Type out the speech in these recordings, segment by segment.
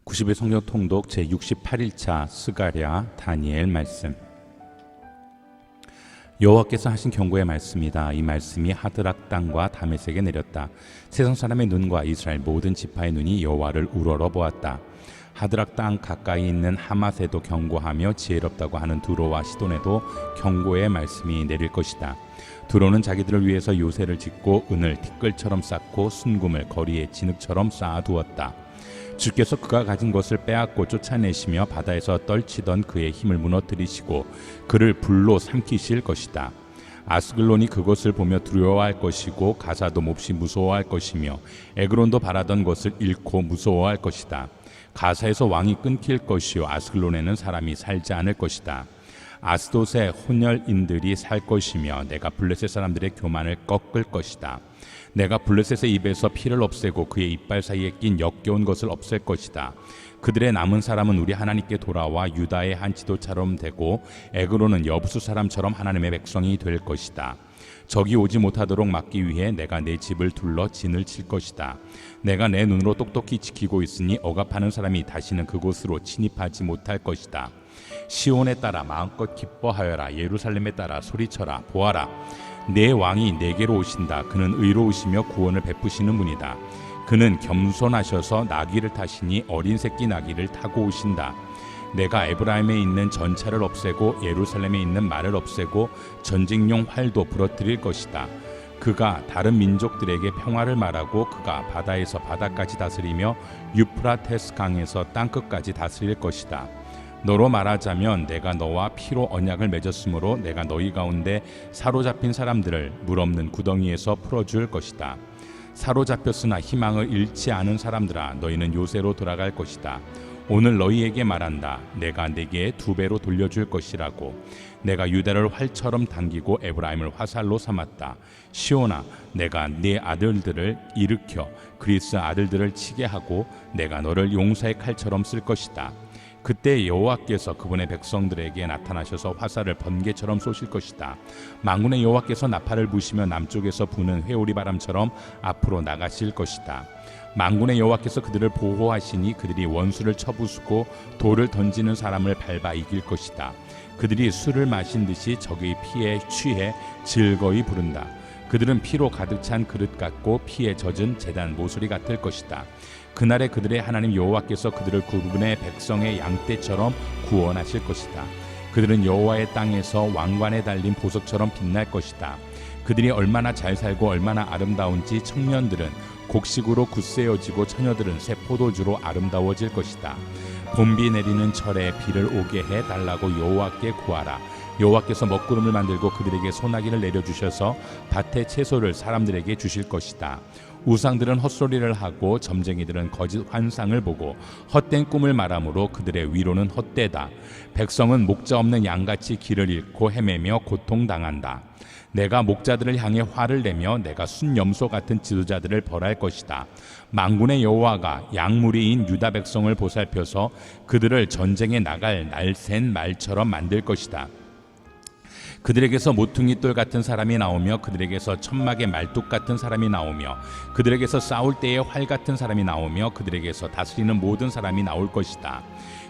90일 성경 통독 제68일차 스가랴 다니엘 말씀. 여호와께서 하신 경고의 말씀이다. 이 말씀이 하드락 땅과 다메섹에 내렸다. 세상 사람의 눈과 이스라엘 모든 지파의 눈이 여호와를 우러러 보았다. 하드락 땅 가까이 있는 하맛에도 경고하며 지혜롭다고 하는 두로와 시돈에도 경고의 말씀이 내릴 것이다. 두로는 자기들을 위해서 요새를 짓고 은을 티끌처럼 쌓고 순금을 거리에 진흙처럼 쌓아두었다. 주께서 그가 가진 것을 빼앗고 쫓아내시며 바다에서 떨치던 그의 힘을 무너뜨리시고 그를 불로 삼키실 것이다. 아스글론이 그것을 보며 두려워할 것이고 가사도 몹시 무서워할 것이며 에그론도 바라던 것을 잃고 무서워할 것이다. 가사에서 왕이 끊길 것이요 아스글론에는 사람이 살지 않을 것이다. 아스돗의 혼혈인들이 살 것이며 내가 블레셋 사람들의 교만을 꺾을 것이다. 내가 블레셋의 입에서 피를 없애고 그의 이빨 사이에 낀 역겨운 것을 없앨 것이다. 그들의 남은 사람은 우리 하나님께 돌아와 유다의 한 지도처럼 되고 에그로는 여부수 사람처럼 하나님의 백성이 될 것이다. 적이 오지 못하도록 막기 위해 내가 내 집을 둘러 진을 칠 것이다. 내가 내 눈으로 똑똑히 지키고 있으니 억압하는 사람이 다시는 그곳으로 침입하지 못할 것이다. 시온에 따라 마음껏 기뻐하여라. 예루살렘에 따라 소리쳐라. 보아라, 내 왕이 내게로 오신다. 그는 의로우시며 구원을 베푸시는 분이다. 그는 겸손하셔서 나귀를 타시니 어린 새끼 나귀를 타고 오신다. 내가 에브라임에 있는 전차를 없애고 예루살렘에 있는 말을 없애고 전쟁용 활도 부러뜨릴 것이다. 그가 다른 민족들에게 평화를 말하고 그가 바다에서 바다까지 다스리며 유프라테스 강에서 땅끝까지 다스릴 것이다. 너로 말하자면 내가 너와 피로 언약을 맺었으므로 내가 너희 가운데 사로잡힌 사람들을 물 없는 구덩이에서 풀어줄 것이다. 사로잡혔으나 희망을 잃지 않은 사람들아, 너희는 요새로 돌아갈 것이다. 오늘 너희에게 말한다. 내가 네게 2배로 돌려줄 것이라고. 내가 유다를 활처럼 당기고 에브라임을 화살로 삼았다. 시온아, 내가 네 아들들을 일으켜 그리스 아들들을 치게 하고 내가 너를 용사의 칼처럼 쓸 것이다. 그때 여호와께서 그분의 백성들에게 나타나셔서 화살을 번개처럼 쏘실 것이다. 만군의 여호와께서 나팔을 부시며 남쪽에서 부는 회오리 바람처럼 앞으로 나가실 것이다. 만군의 여호와께서 그들을 보호하시니 그들이 원수를 쳐부수고 돌을 던지는 사람을 밟아 이길 것이다. 그들이 술을 마신 듯이 적의 피에 취해 즐거이 부른다. 그들은 피로 가득 찬 그릇 같고 피에 젖은 제단 모서리 같을 것이다. 그날에 그들의 하나님 여호와께서 그들을 그분의 백성의 양떼처럼 구원하실 것이다. 그들은 여호와의 땅에서 왕관에 달린 보석처럼 빛날 것이다. 그들이 얼마나 잘 살고 얼마나 아름다운지 청년들은 곡식으로 굳세어지고 처녀들은 새 포도주로 아름다워질 것이다. 봄비 내리는 철에 비를 오게 해달라고 여호와께 구하라. 여호와께서 먹구름을 만들고 그들에게 소나기를 내려주셔서 밭의 채소를 사람들에게 주실 것이다. 우상들은 헛소리를 하고 점쟁이들은 거짓 환상을 보고 헛된 꿈을 말하므로 그들의 위로는 헛되다. 백성은 목자 없는 양같이 길을 잃고 헤매며 고통당한다. 내가 목자들을 향해 화를 내며 내가 순염소 같은 지도자들을 벌할 것이다. 만군의 여호와가 양무리인 유다 백성을 보살펴서 그들을 전쟁에 나갈 날쌘 말처럼 만들 것이다. 그들에게서 모퉁이 돌 같은 사람이 나오며 그들에게서 천막의 말뚝 같은 사람이 나오며 그들에게서 싸울 때의 활 같은 사람이 나오며 그들에게서 다스리는 모든 사람이 나올 것이다.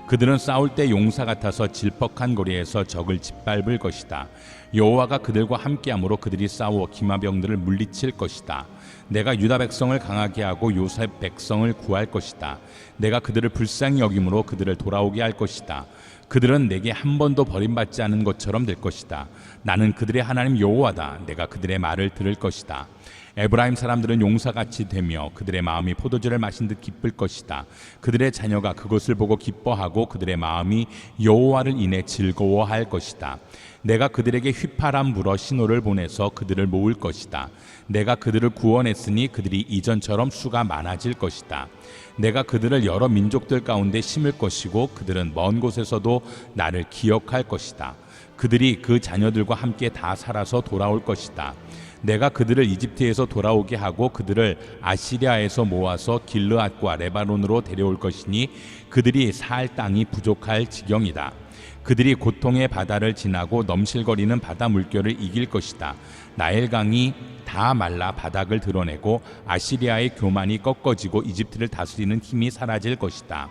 그들은 싸울 때 용사 같아서 질퍽한 거리에서 적을 짓밟을 것이다. 여호와가 그들과 함께함으로 그들이 싸워 기마병들을 물리칠 것이다. 내가 유다 백성을 강하게 하고 요셉 백성을 구할 것이다. 내가 그들을 불쌍히 여김으로 그들을 돌아오게 할 것이다. 그들은 내게 한 번도 버림받지 않은 것처럼 될 것이다. 나는 그들의 하나님 여호와다. 내가 그들의 말을 들을 것이다. 에브라임 사람들은 용사같이 되며 그들의 마음이 포도주를 마신 듯 기쁠 것이다. 그들의 자녀가 그것을 보고 기뻐하고 그들의 마음이 여호와를 인해 즐거워할 것이다. 내가 그들에게 휘파람 불어 신호를 보내서 그들을 모을 것이다. 내가 그들을 구원했으니 그들이 이전처럼 수가 많아질 것이다. 내가 그들을 여러 민족들 가운데 심을 것이고 그들은 먼 곳에서도 나를 기억할 것이다. 그들이 그 자녀들과 함께 다 살아서 돌아올 것이다. 내가 그들을 이집트에서 돌아오게 하고 그들을 아시리아에서 모아서 길르앗과 레바논으로 데려올 것이니 그들이 살 땅이 부족할 지경이다. 그들이 고통의 바다를 지나고 넘실거리는 바다 물결을 이길 것이다. 나일강이 다 말라 바닥을 드러내고 아시리아의 교만이 꺾어지고 이집트를 다스리는 힘이 사라질 것이다.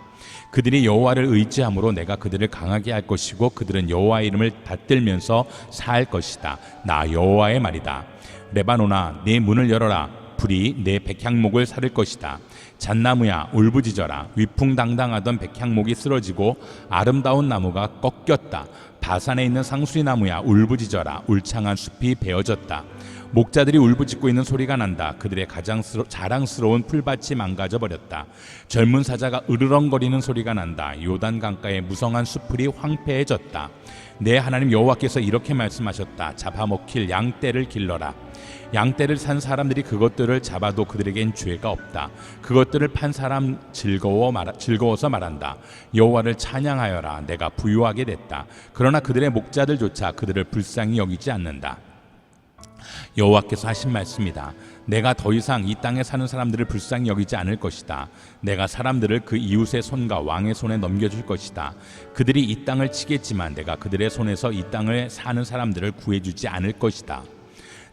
그들이 여호와를 의지함으로 내가 그들을 강하게 할 것이고 그들은 여호와의 이름을 받들면서 살 것이다. 나 여호와의 말이다. 레바논아, 내 문을 열어라. 불이 내 백향목을 사를 것이다. 잣나무야, 울부짖어라. 위풍당당하던 백향목이 쓰러지고 아름다운 나무가 꺾였다. 바산에 있는 상수리나무야, 울부짖어라. 울창한 숲이 베어졌다. 목자들이 울부짖고 있는 소리가 난다. 그들의 자랑스러운 풀밭이 망가져버렸다. 젊은 사자가 으르렁거리는 소리가 난다. 요단 강가의 무성한 숲풀이 황폐해졌다. 내 하나님 여호와께서 이렇게 말씀하셨다. 잡아먹힐 양떼를 길러라. 양떼를 산 사람들이 그것들을 잡아도 그들에겐 죄가 없다. 그것들을 판 사람 즐거워서 말한다. 여호와를 찬양하여라. 내가 부유하게 됐다. 그러나 그들의 목자들조차 그들을 불쌍히 여기지 않는다. 여호와께서 하신 말씀이다. 내가 더 이상 이 땅에 사는 사람들을 불쌍히 여기지 않을 것이다. 내가 사람들을 그 이웃의 손과 왕의 손에 넘겨줄 것이다. 그들이 이 땅을 치겠지만 내가 그들의 손에서 이 땅을 사는 사람들을 구해주지 않을 것이다.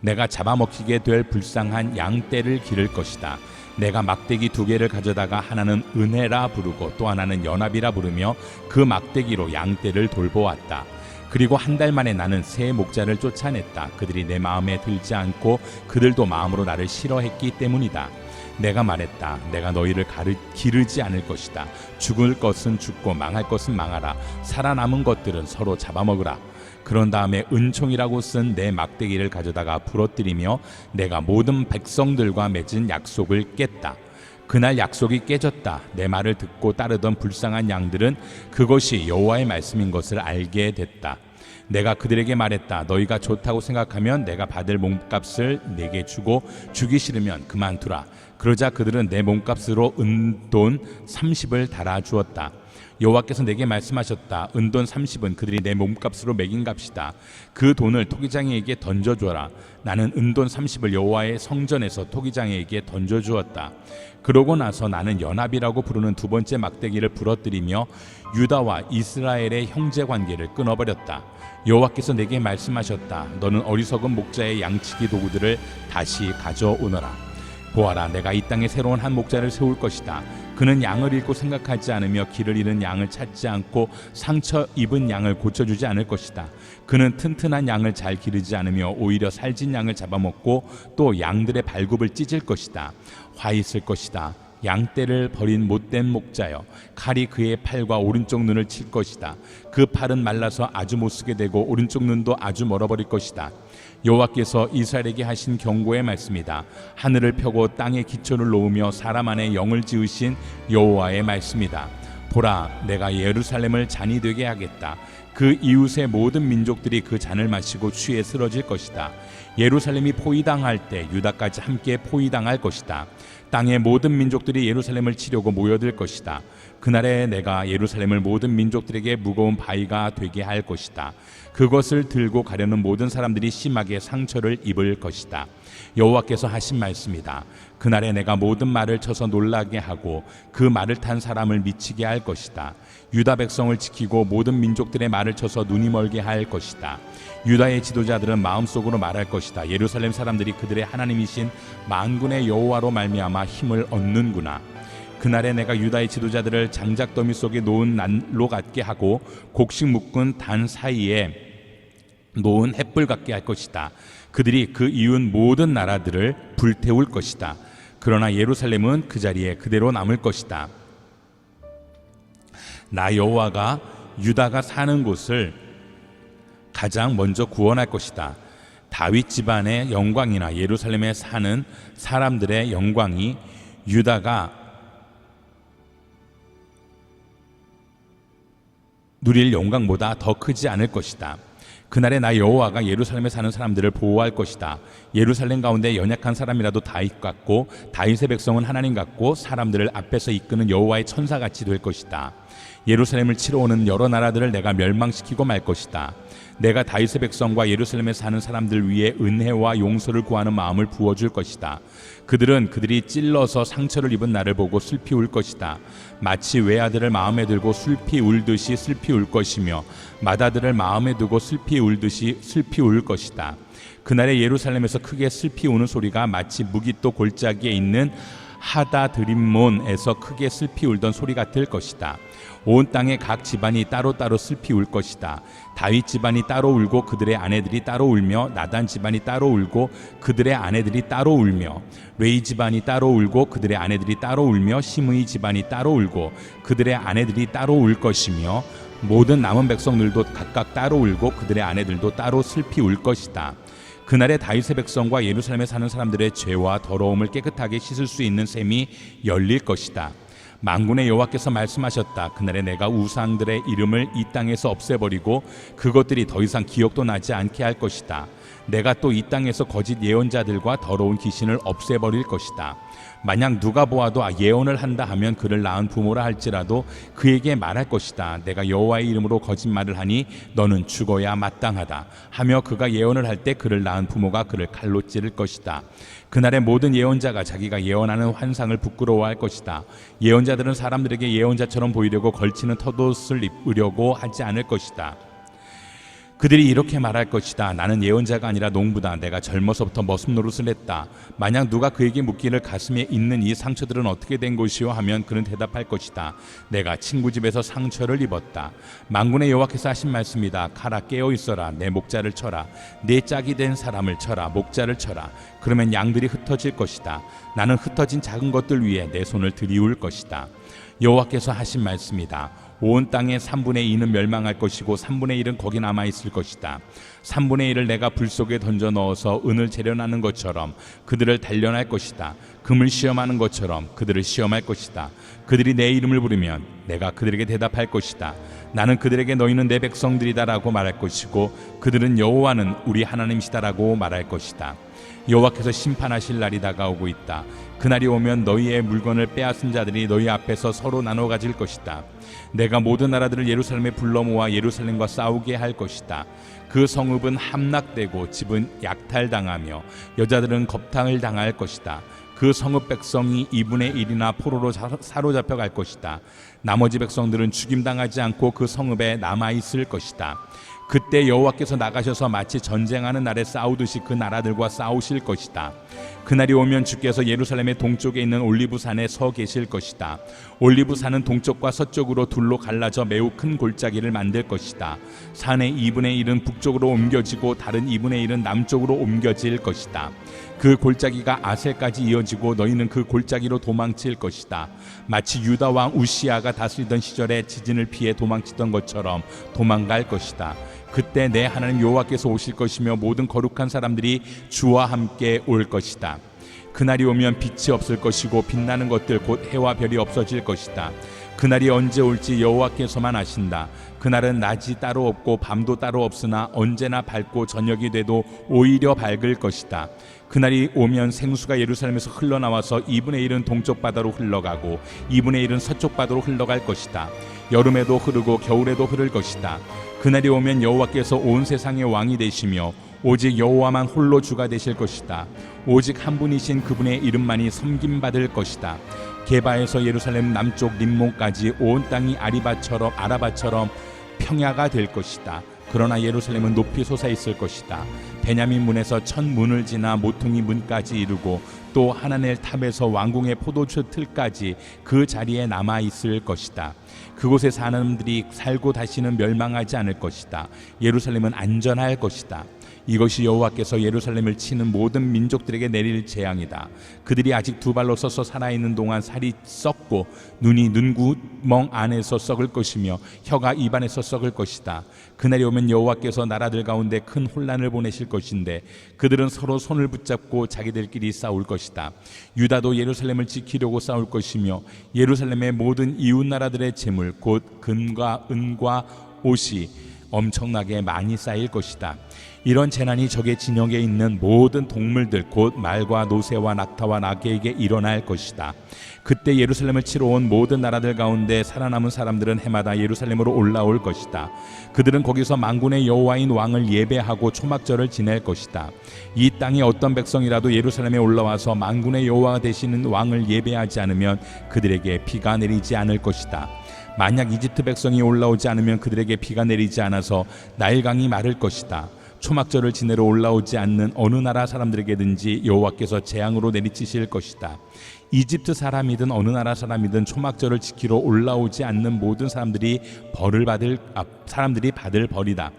내가 잡아먹히게 될 불쌍한 양떼를 기를 것이다. 내가 막대기 2개를 가져다가 하나는 은혜라 부르고 또 하나는 연합이라 부르며 그 막대기로 양떼를 돌보았다. 그리고 한 달 만에 나는 새 목자를 쫓아냈다. 그들이 내 마음에 들지 않고 그들도 마음으로 나를 싫어했기 때문이다. 내가 말했다. 내가 너희를 기르지 않을 것이다. 죽을 것은 죽고 망할 것은 망하라. 살아남은 것들은 서로 잡아먹으라. 그런 다음에 은총이라고 쓴 내 막대기를 가져다가 부러뜨리며 내가 모든 백성들과 맺은 약속을 깼다. 그날 약속이 깨졌다. 내 말을 듣고 따르던 불쌍한 양들은 그것이 여호와의 말씀인 것을 알게 됐다. 내가 그들에게 말했다. 너희가 좋다고 생각하면 내가 받을 몸값을 내게 주고 주기 싫으면 그만두라. 그러자 그들은 내 몸값으로 은돈 30을 달아주었다. 여호와께서 내게 말씀하셨다. 은돈 30은 그들이 내 몸값으로 매긴 값이다. 그 돈을 토기장이에게 던져주어라. 나는 은돈 30을 여호와의 성전에서 토기장이에게 던져주었다. 그러고 나서 나는 연합이라고 부르는 2번째 막대기를 부러뜨리며 유다와 이스라엘의 형제관계를 끊어버렸다. 여호와께서 내게 말씀하셨다. 너는 어리석은 목자의 양치기 도구들을 다시 가져오너라. 보아라, 내가 이 땅에 새로운 한 목자를 세울 것이다. 그는 양을 잃고 생각하지 않으며 길을 잃은 양을 찾지 않고 상처 입은 양을 고쳐주지 않을 것이다. 그는 튼튼한 양을 잘 기르지 않으며 오히려 살진 양을 잡아먹고 또 양들의 발굽을 찢을 것이다. 화 있을 것이다. 양떼를 버린 못된 목자여, 칼이 그의 팔과 오른쪽 눈을 칠 것이다. 그 팔은 말라서 아주 못쓰게 되고 오른쪽 눈도 아주 멀어버릴 것이다. 여호와께서 이스라엘에게 하신 경고의 말씀이다. 하늘을 펴고 땅에 기초를 놓으며 사람 안에 영을 지으신 여호와의 말씀이다. 보라, 내가 예루살렘을 잔이 되게 하겠다. 그 이웃의 모든 민족들이 그 잔을 마시고 취해 쓰러질 것이다. 예루살렘이 포위당할 때 유다까지 함께 포위당할 것이다. 땅의 모든 민족들이 예루살렘을 치려고 모여들 것이다. 그날에 내가 예루살렘을 모든 민족들에게 무거운 바위가 되게 할 것이다. 그것을 들고 가려는 모든 사람들이 심하게 상처를 입을 것이다. 여호와께서 하신 말씀이다. 그날에 내가 모든 말을 쳐서 놀라게 하고 그 말을 탄 사람을 미치게 할 것이다. 유다 백성을 지키고 모든 민족들의 말을 쳐서 눈이 멀게 할 것이다. 유다의 지도자들은 마음속으로 말할 것이다. 예루살렘 사람들이 그들의 하나님이신 만군의 여호와로 말미암아 힘을 얻는구나. 그날에 내가 유다의 지도자들을 장작더미 속에 놓은 난로 같게 하고 곡식 묶은 단 사이에 놓은 횃불 같게 할 것이다. 그들이 그 이웃 모든 나라들을 불태울 것이다. 그러나 예루살렘은 그 자리에 그대로 남을 것이다. 나 여호와가 유다가 사는 곳을 가장 먼저 구원할 것이다. 다윗 집안의 영광이나 예루살렘에 사는 사람들의 영광이 유다가 누릴 영광보다 더 크지 않을 것이다. 그날에 나 여호와가 예루살렘에 사는 사람들을 보호할 것이다. 예루살렘 가운데 연약한 사람이라도 다윗 같고 다윗의 백성은 하나님 같고 사람들을 앞에서 이끄는 여호와의 천사같이 될 것이다. 예루살렘을 치러 오는 여러 나라들을 내가 멸망시키고 말 것이다. 내가 다윗의 백성과 예루살렘에 사는 사람들 위에 은혜와 용서를 구하는 마음을 부어줄 것이다. 그들은 그들이 찔러서 상처를 입은 나를 보고 슬피 울 것이다. 마치 외아들을 마음에 들고 슬피 울듯이 슬피 울 것이며 맏아들을 마음에 두고 슬피 울듯이 슬피 울 것이다. 그날에 예루살렘에서 크게 슬피 우는 소리가 마치 무기또 골짜기에 있는 하다드림몬에서 크게 슬피 울던 소리 같을 것이다. 온 땅의 각 집안이 따로따로 슬피 울 것이다. 다윗 집안이 따로 울고 그들의 아내들이 따로 울며 나단 집안이 따로 울고 그들의 아내들이 따로 울며 레이 집안이 따로 울고 그들의 아내들이 따로 울며 시므이 집안이 따로 울고 그들의 아내들이 따로 울 것이며 모든 남은 백성들도 각각 따로 울고 그들의 아내들도 따로 슬피 울 것이다. 그날에 다윗의 백성과 예루살렘에 사는 사람들의 죄와 더러움을 깨끗하게 씻을 수 있는 셈이 열릴 것이다. 만군의 여호와께서 말씀하셨다. 그날에 내가 우상들의 이름을 이 땅에서 없애버리고 그것들이 더 이상 기억도 나지 않게 할 것이다. 내가 또 이 땅에서 거짓 예언자들과 더러운 귀신을 없애버릴 것이다. 만약 누가 보아도 예언을 한다 하면 그를 낳은 부모라 할지라도 그에게 말할 것이다. 내가 여호와의 이름으로 거짓말을 하니 너는 죽어야 마땅하다 하며 그가 예언을 할 때 그를 낳은 부모가 그를 칼로 찌를 것이다. 그날에 모든 예언자가 자기가 예언하는 환상을 부끄러워할 것이다. 예언자들은 사람들에게 예언자처럼 보이려고 걸치는 텄옷을 입으려고 하지 않을 것이다. 그들이 이렇게 말할 것이다. 나는 예언자가 아니라 농부다. 내가 젊어서부터 머슴 노릇을 했다. 만약 누가 그에게 묻기를 가슴에 있는 이 상처들은 어떻게 된 것이요 하면 그는 대답할 것이다. 내가 친구 집에서 상처를 입었다. 만군의 여호와께서 하신 말씀이다. 가라, 깨어 있어라. 내 목자를 쳐라. 내 짝이 된 사람을 쳐라. 목자를 쳐라. 그러면 양들이 흩어질 것이다. 나는 흩어진 작은 것들 위에 내 손을 들이울 것이다. 여호와께서 하신 말씀이다. 온 땅의 3분의 2는 멸망할 것이고 3분의 1은 거기 남아있을 것이다. 3분의 1을 내가 불 속에 던져 넣어서 은을 재련하는 것처럼 그들을 단련할 것이다. 금을 시험하는 것처럼 그들을 시험할 것이다. 그들이 내 이름을 부르면 내가 그들에게 대답할 것이다. 나는 그들에게 너희는 내 백성들이다라고 말할 것이고 그들은 여호와는 우리 하나님이시다라고 말할 것이다. 여호와께서 심판하실 날이 다가오고 있다. 그날이 오면 너희의 물건을 빼앗은 자들이 너희 앞에서 서로 나눠 가질 것이다. 내가 모든 나라들을 예루살렘에 불러 모아 예루살렘과 싸우게 할 것이다. 그 성읍은 함락되고 집은 약탈당하며 여자들은 겁탕을 당할 것이다. 그 성읍 백성이 2분의 1이나 포로로 사로잡혀 갈 것이다. 나머지 백성들은 죽임당하지 않고 그 성읍에 남아있을 것이다. 그때 여호와께서 나가셔서 마치 전쟁하는 날에 싸우듯이 그 나라들과 싸우실 것이다. 그날이 오면 주께서 예루살렘의 동쪽에 있는 올리브산에 서 계실 것이다. 올리브산은 동쪽과 서쪽으로 둘로 갈라져 매우 큰 골짜기를 만들 것이다. 산의 2분의 1은 북쪽으로 옮겨지고 다른 2분의 1은 남쪽으로 옮겨질 것이다. 그 골짜기가 아셀까지 이어지고 너희는 그 골짜기로 도망칠 것이다. 마치 유다 왕 우시아가 다스리던 시절에 지진을 피해 도망치던 것처럼 도망갈 것이다. 그때 내 하나님 여호와께서 오실 것이며 모든 거룩한 사람들이 주와 함께 올 것이다. 그날이 오면 빛이 없을 것이고 빛나는 것들 곧 해와 별이 없어질 것이다. 그날이 언제 올지 여호와께서만 아신다. 그날은 낮이 따로 없고 밤도 따로 없으나 언제나 밝고 저녁이 돼도 오히려 밝을 것이다. 그날이 오면 생수가 예루살렘에서 흘러나와서 2분의 1은 동쪽 바다로 흘러가고 2분의 1은 서쪽 바다로 흘러갈 것이다. 여름에도 흐르고 겨울에도 흐를 것이다. 그날이 오면 여호와께서 온 세상의 왕이 되시며 오직 여호와만 홀로 주가 되실 것이다. 오직 한 분이신 그분의 이름만이 섬김받을 것이다. 게바에서 예루살렘 남쪽 림몬까지 온 땅이 아라바처럼 평야가 될 것이다. 그러나 예루살렘은 높이 솟아있을 것이다. 베냐민 문에서 첫 문을 지나 모퉁이 문까지 이르고 또 하나넬 탑에서 왕궁의 포도주 틀까지 그 자리에 남아있을 것이다. 그곳에 사람들이 살고 다시는 멸망하지 않을 것이다. 예루살렘은 안전할 것이다. 이것이 여호와께서 예루살렘을 치는 모든 민족들에게 내릴 재앙이다. 그들이 아직 두 발로 서서 살아있는 동안 살이 썩고 눈이 눈구멍 안에서 썩을 것이며 혀가 입안에서 썩을 것이다. 그날이 오면 여호와께서 나라들 가운데 큰 혼란을 보내실 것인데 그들은 서로 손을 붙잡고 자기들끼리 싸울 것이다. 유다도 예루살렘을 지키려고 싸울 것이며 예루살렘의 모든 이웃 나라들의 재물 곧 금과 은과 옷이 엄청나게 많이 쌓일 것이다. 이런 재난이 적의 진영에 있는 모든 동물들 곧 말과 노새와 낙타와 나귀에게 일어날 것이다. 그때 예루살렘을 치러 온 모든 나라들 가운데 살아남은 사람들은 해마다 예루살렘으로 올라올 것이다. 그들은 거기서 만군의 여호와인 왕을 예배하고 초막절을 지낼 것이다. 이 땅의 어떤 백성이라도 예루살렘에 올라와서 만군의 여호와 되시는 왕을 예배하지 않으면 그들에게 비가 내리지 않을 것이다. 만약 이집트 백성이 올라오지 않으면 그들에게 비가 내리지 않아서 나일강이 마를 것이다. 초막절을 지내러 올라오지 않는 어느 나라 사람들에게든지 여호와께서 재앙으로 내리치실 것이다. 이집트 사람이든 어느 나라 사람이든 초막절을 지키러 올라오지 않는 모든 사람들이 받을 벌이다.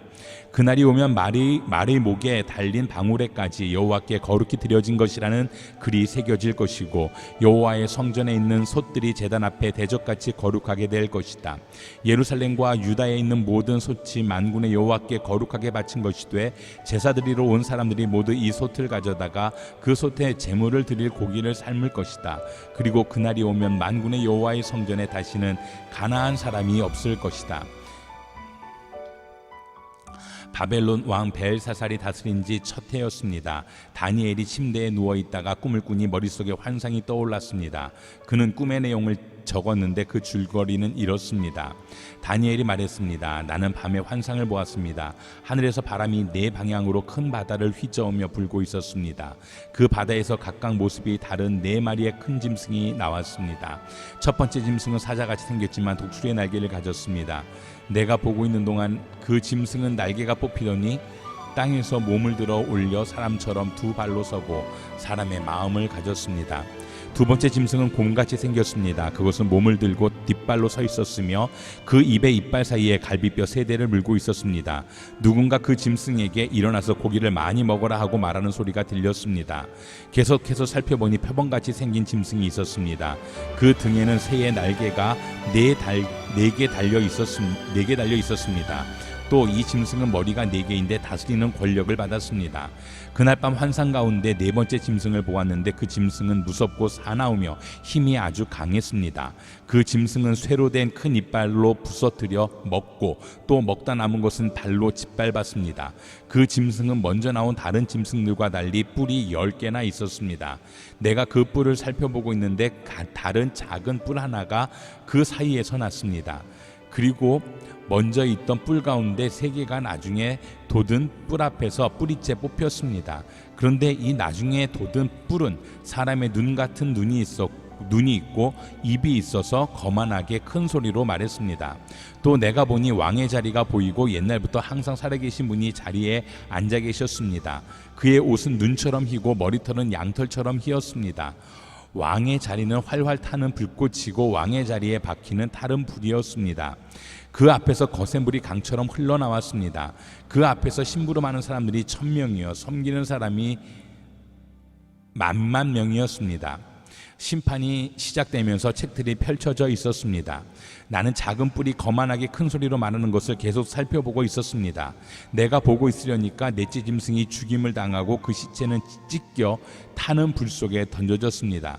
그날이 오면 말의 목에 달린 방울에까지 여호와께 거룩히 드려진 것이라는 글이 새겨질 것이고 여호와의 성전에 있는 솥들이 제단 앞에 대적같이 거룩하게 될 것이다. 예루살렘과 유다에 있는 모든 솥이 만군의 여호와께 거룩하게 바친 것이 돼 제사 드리러 온 사람들이 모두 이 솥을 가져다가 그 솥에 제물을 드릴 고기를 삶을 것이다. 그리고 그날이 오면 만군의 여호와의 성전에 다시는 가나안 사람이 없을 것이다. 바벨론 왕 벨사살이 다스린 지 첫 해였습니다. 다니엘이 침대에 누워있다가 꿈을 꾸니 머릿속에 환상이 떠올랐습니다. 그는 꿈의 내용을 적었는데 그 줄거리는 이렇습니다. 다니엘이 말했습니다. 나는 밤에 환상을 보았습니다. 하늘에서 바람이 네 방향으로 큰 바다를 휘저으며 불고 있었습니다. 그 바다에서 각각 모습이 다른 네 마리의 큰 짐승이 나왔습니다. 첫 번째 짐승은 사자같이 생겼지만 독수리의 날개를 가졌습니다. 내가 보고 있는 동안 그 짐승은 날개가 뽑히더니 땅에서 몸을 들어 올려 사람처럼 두 발로 서고 사람의 마음을 가졌습니다. 두 번째 짐승은 곰같이 생겼습니다. 그것은 몸을 들고 뒷발로 서 있었으며 그 입의 이빨 사이에 갈비뼈 세 대를 물고 있었습니다. 누군가 그 짐승에게 일어나서 고기를 많이 먹어라 하고 말하는 소리가 들렸습니다. 계속해서 살펴보니 표범같이 생긴 짐승이 있었습니다. 그 등에는 새의 날개가 네 개 달려 있었습니다. 또 이 짐승은 머리가 4개인데 다스리는 권력을 받았습니다. 그날 밤 환상 가운데 네 번째 짐승을 보았는데 그 짐승은 무섭고 사나우며 힘이 아주 강했습니다. 그 짐승은 쇠로 된 큰 이빨로 부서뜨려 먹고 또 먹다 남은 것은 발로 짓밟았습니다. 그 짐승은 먼저 나온 다른 짐승들과 달리 뿔이 10개나 있었습니다. 내가 그 뿔을 살펴보고 있는데 다른 작은 뿔 하나가 그 사이에서 났습니다. 그리고 먼저 있던 뿔 가운데 3개가 나중에 돋은 뿔 앞에서 뿌리째 뽑혔습니다. 그런데 이 나중에 돋은 뿔은 사람의 눈 같은 눈이 있고 입이 있어서 거만하게 큰 소리로 말했습니다. 또 내가 보니 왕의 자리가 보이고 옛날부터 항상 살아계신 분이 자리에 앉아 계셨습니다. 그의 옷은 눈처럼 희고 머리털은 양털처럼 희었습니다. 왕의 자리는 활활 타는 불꽃이고 왕의 자리에 박히는 타른 불이었습니다. 그 앞에서 거센 불이 강처럼 흘러나왔습니다. 그 앞에서 심부름하는 사람들이 1000명이요 섬기는 사람이 10,000,000명이었습니다. 심판이 시작되면서 책들이 펼쳐져 있었습니다. 나는 작은 뿔이 거만하게 큰 소리로 말하는 것을 계속 살펴보고 있었습니다. 내가 보고 있으려니까 넷째 짐승이 죽임을 당하고 그 시체는 찢겨 타는 불 속에 던져졌습니다.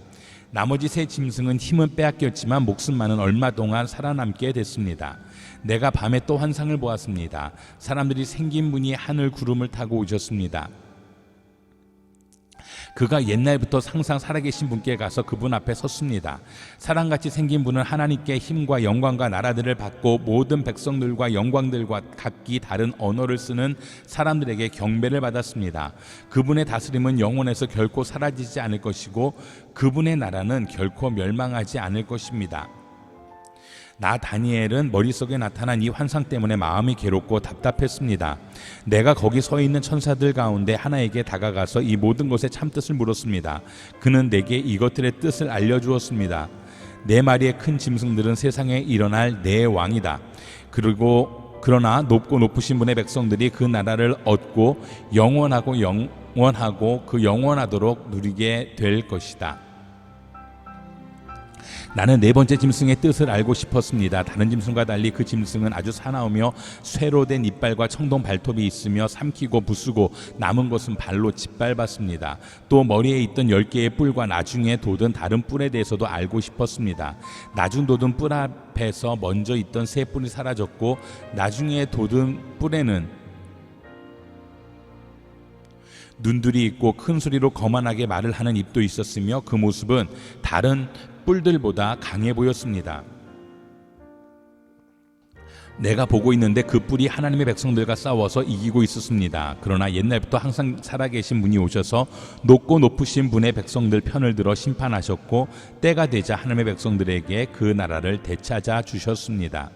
나머지 세 짐승은 힘은 빼앗겼지만 목숨만은 얼마 동안 살아남게 됐습니다. 내가 밤에 또 환상을 보았습니다. 사람들이 생긴 분이 하늘 구름을 타고 오셨습니다. 그가 옛날부터 항상 살아계신 분께 가서 그분 앞에 섰습니다. 사람같이 생긴 분은 하나님께 힘과 영광과 나라들을 받고 모든 백성들과 영광들과 각기 다른 언어를 쓰는 사람들에게 경배를 받았습니다. 그분의 다스림은 영원해서 결코 사라지지 않을 것이고 그분의 나라는 결코 멸망하지 않을 것입니다. 나 다니엘은 머릿속에 나타난 이 환상 때문에 마음이 괴롭고 답답했습니다. 내가 거기 서 있는 천사들 가운데 하나에게 다가가서 이 모든 것의 참뜻을 물었습니다. 그는 내게 이것들의 뜻을 알려주었습니다. 4마리의 큰 짐승들은 세상에 일어날 네 왕이다. 그러나 높고 높으신 분의 백성들이 그 나라를 얻고 영원하고 그 영원하도록 누리게 될 것이다. 나는 네 번째 짐승의 뜻을 알고 싶었습니다. 다른 짐승과 달리 그 짐승은 아주 사나우며 쇠로 된 이빨과 청동 발톱이 있으며 삼키고 부수고 남은 것은 발로 짓밟았습니다. 또 머리에 있던 10개의 뿔과 나중에 돋은 다른 뿔에 대해서도 알고 싶었습니다. 나중 돋은 뿔 앞에서 먼저 있던 새 뿔이 사라졌고 나중에 돋은 뿔에는 눈들이 있고 큰 소리로 거만하게 말을 하는 입도 있었으며 그 모습은 다른 뿔들보다 강해 보였습니다. 내가 보고 있는데 그 뿔이 하나님의 백성들과 싸워서 이기고 있었습니다. 그러나 옛날부터 항상 살아계신 분이 오셔서 높고 높으신 분의 백성들 편을 들어 심판하셨고 때가 되자 하나님의 백성들에게 그 나라를 되찾아 주셨습니다.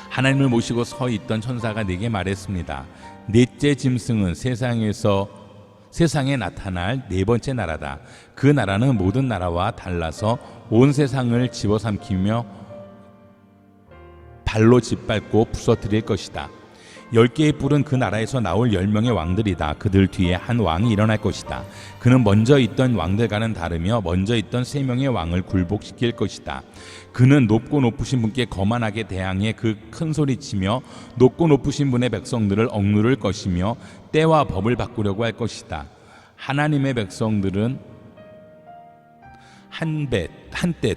하나님을 모시고 서 있던 천사가 내게 말했습니다. 넷째 짐승은 세상에 나타날 네 번째 나라다. 그 나라는 모든 나라와 달라서 온 세상을 집어삼키며 발로 짓밟고 부서뜨릴 것이다. 10개의 뿔은 그 나라에서 나올 10명의 왕들이다. 그들 뒤에 한 왕이 일어날 것이다. 그는 먼저 있던 왕들과는 다르며 먼저 있던 3명의 왕을 굴복시킬 것이다. 그는 높고 높으신 분께 거만하게 대항해 그 큰 소리치며 높고 높으신 분의 백성들을 억누를 것이며 때와 법을 바꾸려고 할 것이다. 하나님의 백성들은 한 때,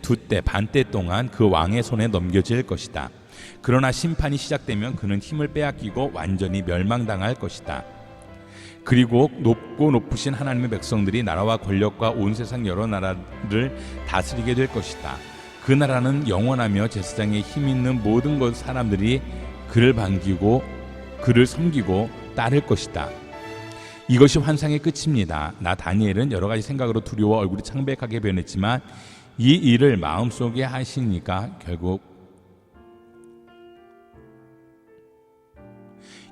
두 때, 반 때 동안 그 왕의 손에 넘겨질 것이다. 그러나 심판이 시작되면 그는 힘을 빼앗기고 완전히 멸망당할 것이다. 그리고 높고 높으신 하나님의 백성들이 나라와 권력과 온 세상 여러 나라를 다스리게 될 것이다. 그 나라는 영원하며 제사장에 힘 있는 모든 것 사람들이 그를 반기고 그를 섬기고 따를 것이다. 이것이 환상의 끝입니다. 나 다니엘은 여러 가지 생각으로 두려워 얼굴이 창백하게 변했지만 이 일을 마음속에 하시니까 결국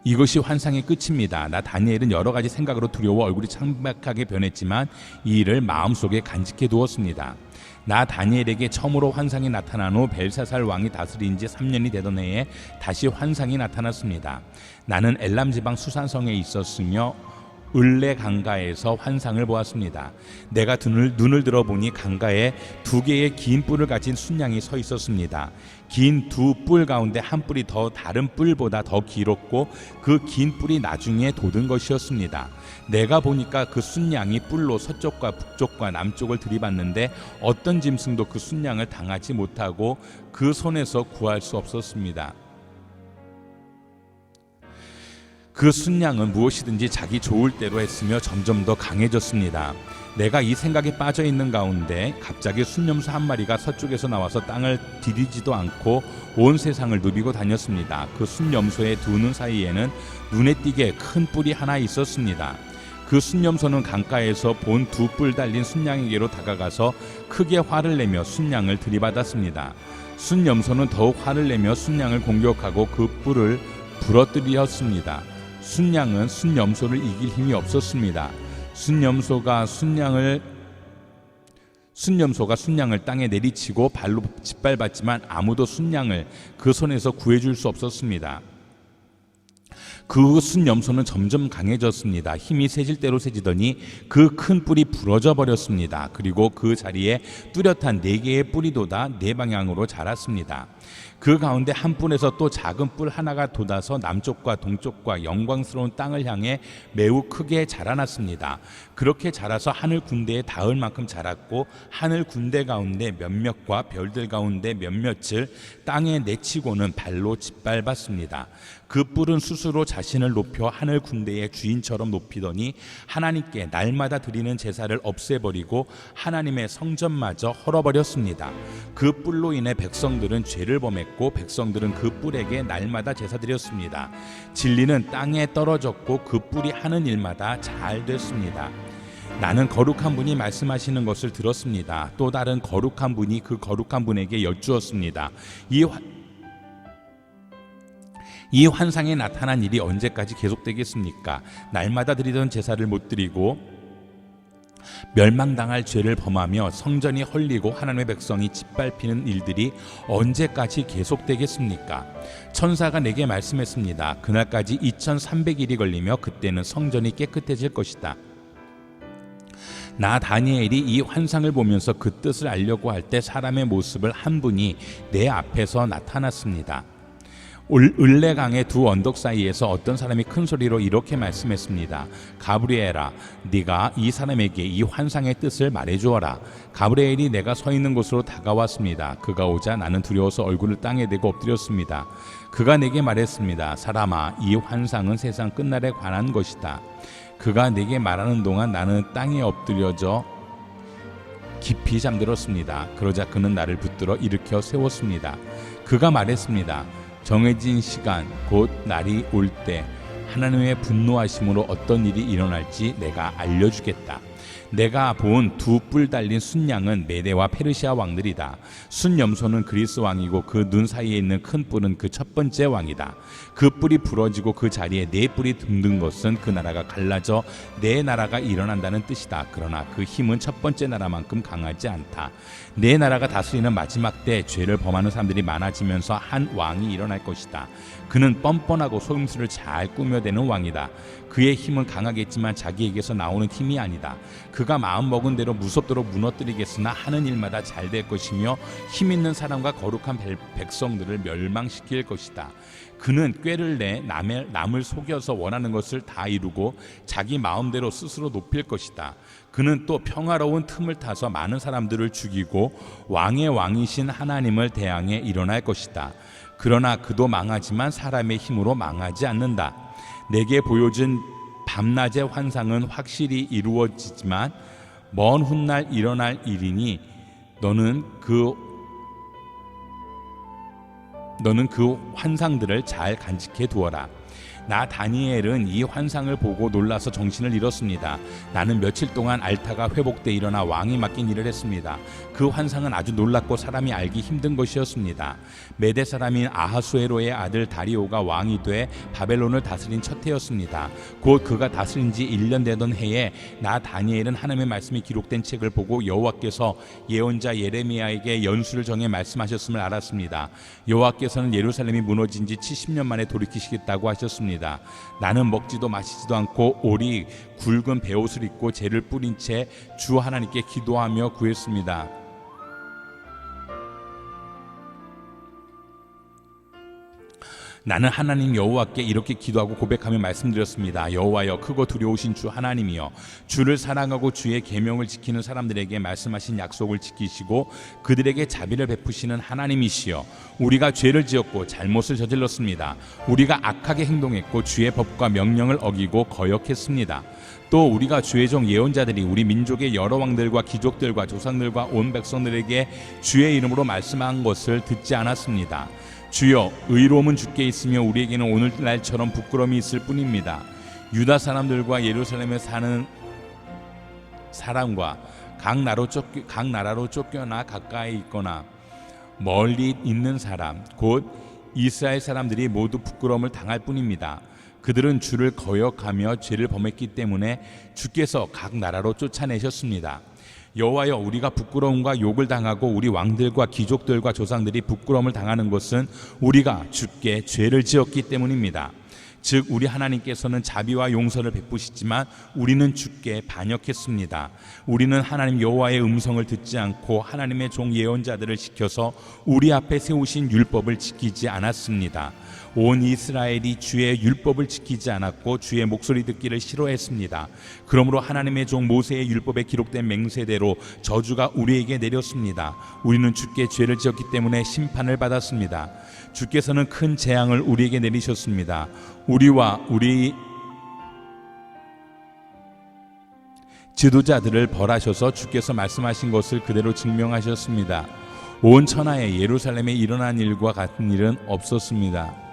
이것이 환상의 끝입니다. 나 다니엘은 여러 가지 생각으로 두려워 얼굴이 창백하게 변했지만 이 일을 마음속에 간직해 두었습니다. 나 다니엘에게 처음으로 환상이 나타난 후 벨사살 왕이 다스린 지 3년이 되던 해에 다시 환상이 나타났습니다. 나는 엘람 지방 수산성에 있었으며 을레 강가에서 환상을 보았습니다. 내가 눈을 들어보니 강가에 2개의 긴 뿔을 가진 순양이 서 있었습니다. 긴 두 뿔 가운데 한 뿔이 다른 뿔보다 더 길었고 그 긴 뿔이 나중에 돋은 것이었습니다. 내가 보니까 그 순양이 뿔로 서쪽과 북쪽과 남쪽을 들이받는데 어떤 짐승도 그 순양을 당하지 못하고 그 손에서 구할 수 없었습니다. 그 순양은 무엇이든지 자기 좋을 대로 했으며 점점 더 강해졌습니다. 내가 이 생각에 빠져 있는 가운데 갑자기 순염소 한 마리가 서쪽에서 나와서 땅을 디디지도 않고 온 세상을 누비고 다녔습니다. 그 순염소의 두 눈 사이에는 눈에 띄게 큰 뿔이 하나 있었습니다. 그 순염소는 강가에서 본 2뿔 달린 순양에게로 다가가서 크게 화를 내며 순양을 들이받았습니다. 순염소는 더욱 화를 내며 순양을 공격하고 그 뿔을 부러뜨렸습니다. 순양은 순염소를 이길 힘이 없었습니다. 순염소가 순양을 땅에 내리치고 발로 짓밟았지만 아무도 순양을 그 손에서 구해줄 수 없었습니다. 그 순염소는 점점 강해졌습니다. 힘이 세질 대로 세지더니 그 큰 뿔이 부러져 버렸습니다. 그리고 그 자리에 뚜렷한 4개의 뿔이 돋아 4방향으로 자랐습니다. 그 가운데 한 뿔에서 또 작은 뿔 하나가 돋아서 남쪽과 동쪽과 영광스러운 땅을 향해 매우 크게 자라났습니다. 그렇게 자라서 하늘 군대에 닿을 만큼 자랐고 하늘 군대 가운데 몇몇과 별들 가운데 몇몇을 땅에 내치고는 발로 짓밟았습니다. 그 뿔은 스스로 자신을 높여 하늘 군대의 주인처럼 높이더니 하나님께 날마다 드리는 제사를 없애버리고 하나님의 성전마저 헐어버렸습니다. 그 뿔로 인해 백성들은 죄를 범했고 백성들은 그 뿔에게 날마다 제사 드렸습니다. 진리는 땅에 떨어졌고 그 뿔이 하는 일마다 잘 됐습니다. 나는 거룩한 분이 말씀하시는 것을 들었습니다. 또 다른 거룩한 분이 그 거룩한 분에게 여쭈었습니다. 이 환상에 나타난 일이 언제까지 계속되겠습니까? 날마다 드리던 제사를 못 드리고 멸망당할 죄를 범하며 성전이 헐리고 하나님의 백성이 짓밟히는 일들이 언제까지 계속되겠습니까? 천사가 내게 말씀했습니다. 그날까지 2300일이 걸리며 그때는 성전이 깨끗해질 것이다. 나 다니엘이 이 환상을 보면서 그 뜻을 알려고 할 때 사람의 모습을 한 분이 내 앞에서 나타났습니다. 을레강의 두 언덕 사이에서 어떤 사람이 큰 소리로 이렇게 말씀했습니다. 가브리엘아, 네가 이 사람에게 이 환상의 뜻을 말해주어라. 가브리엘이 내가 서 있는 곳으로 다가왔습니다. 그가 오자 나는 두려워서 얼굴을 땅에 대고 엎드렸습니다. 그가 내게 말했습니다. 사람아, 이 환상은 세상 끝날에 관한 것이다. 그가 내게 말하는 동안 나는 땅에 엎드려져 깊이 잠들었습니다. 그러자 그는 나를 붙들어 일으켜 세웠습니다. 그가 말했습니다. 정해진 시간 곧 날이 올 때 하나님의 분노하심으로 어떤 일이 일어날지 내가 알려주겠다. 내가 본 두 뿔 달린 순양은 메대와 페르시아 왕들이다. 순염소는 그리스 왕이고 그 눈 사이에 있는 큰 뿔은 그 첫 번째 왕이다. 그 뿔이 부러지고 그 자리에 네 뿔이 둥든 것은 그 나라가 갈라져 네 나라가 일어난다는 뜻이다. 그러나 그 힘은 첫 번째 나라만큼 강하지 않다. 네 나라가 다스리는 마지막 때 죄를 범하는 사람들이 많아지면서 한 왕이 일어날 것이다. 그는 뻔뻔하고 속임수를 잘 꾸며대는 왕이다. 그의 힘은 강하겠지만 자기에게서 나오는 힘이 아니다. 그가 마음먹은 대로 무섭도록 무너뜨리겠으나 하는 일마다 잘 될 것이며 힘 있는 사람과 거룩한 백성들을 멸망시킬 것이다. 그는 꾀를 내 남을 속여서 원하는 것을 다 이루고 자기 마음대로 스스로 높일 것이다. 그는 또 평화로운 틈을 타서 많은 사람들을 죽이고 왕의 왕이신 하나님을 대항해 일어날 것이다. 그러나 그도 망하지만 사람의 힘으로 망하지 않는다. 내게 보여준 밤낮의 환상은 확실히 이루어지지만 먼 훗날 일어날 일이니 너는 그 환상들을 잘 간직해 두어라. 나 다니엘은 이 환상을 보고 놀라서 정신을 잃었습니다. 나는 며칠 동안 앓다가 회복돼 일어나 왕이 맡긴 일을 했습니다. 그 환상은 아주 놀랍고 사람이 알기 힘든 것이었습니다. 메대 사람인 아하수에로의 아들 다리오가 왕이 돼 바벨론을 다스린 첫 해였습니다. 곧 그가 다스린 지 1년 되던 해에 나 다니엘은 하나님의 말씀이 기록된 책을 보고 여호와께서 예언자 예레미야에게 연수를 정해 말씀하셨음을 알았습니다. 여호와께서는 예루살렘이 무너진 지 70년 만에 돌이키시겠다고 하셨습니다. 나는 먹지도 마시지도 않고 오리 굵은 베옷을 입고 재를 뿌린 채 주 하나님께 기도하며 구했습니다. 나는 하나님 여호와께 이렇게 기도하고 고백하며 말씀드렸습니다. 여호와여, 크고 두려우신 주 하나님이여, 주를 사랑하고 주의 계명을 지키는 사람들에게 말씀하신 약속을 지키시고 그들에게 자비를 베푸시는 하나님이시여, 우리가 죄를 지었고 잘못을 저질렀습니다. 우리가 악하게 행동했고 주의 법과 명령을 어기고 거역했습니다. 또 우리가 주의 종 예언자들이 우리 민족의 여러 왕들과 귀족들과 조상들과 온 백성들에게 주의 이름으로 말씀한 것을 듣지 않았습니다. 주여, 의로움은 주께 있으며 우리에게는 오늘날처럼 부끄러움이 있을 뿐입니다. 유다 사람들과 예루살렘에 사는 사람과 각 나라로 쫓겨나 가까이 있거나 멀리 있는 사람, 곧 이스라엘 사람들이 모두 부끄러움을 당할 뿐입니다. 그들은 주를 거역하며 죄를 범했기 때문에 주께서 각 나라로 쫓아내셨습니다. 여호와여, 우리가 부끄러움과 욕을 당하고 우리 왕들과 귀족들과 조상들이 부끄러움을 당하는 것은 우리가 주께 죄를 지었기 때문입니다. 즉 우리 하나님께서는 자비와 용서를 베푸시지만 우리는 주께 반역했습니다. 우리는 하나님 여호와의 음성을 듣지 않고 하나님의 종 예언자들을 시켜서 우리 앞에 세우신 율법을 지키지 않았습니다. 온 이스라엘이 주의 율법을 지키지 않았고 주의 목소리 듣기를 싫어했습니다. 그러므로 하나님의 종 모세의 율법에 기록된 맹세대로 저주가 우리에게 내렸습니다. 우리는 주께 죄를 지었기 때문에 심판을 받았습니다. 주께서는 큰 재앙을 우리에게 내리셨습니다. 우리와 우리 지도자들을 벌하셔서 주께서 말씀하신 것을 그대로 증명하셨습니다. 온 천하에 예루살렘에 일어난 일과 같은 일은 없었습니다.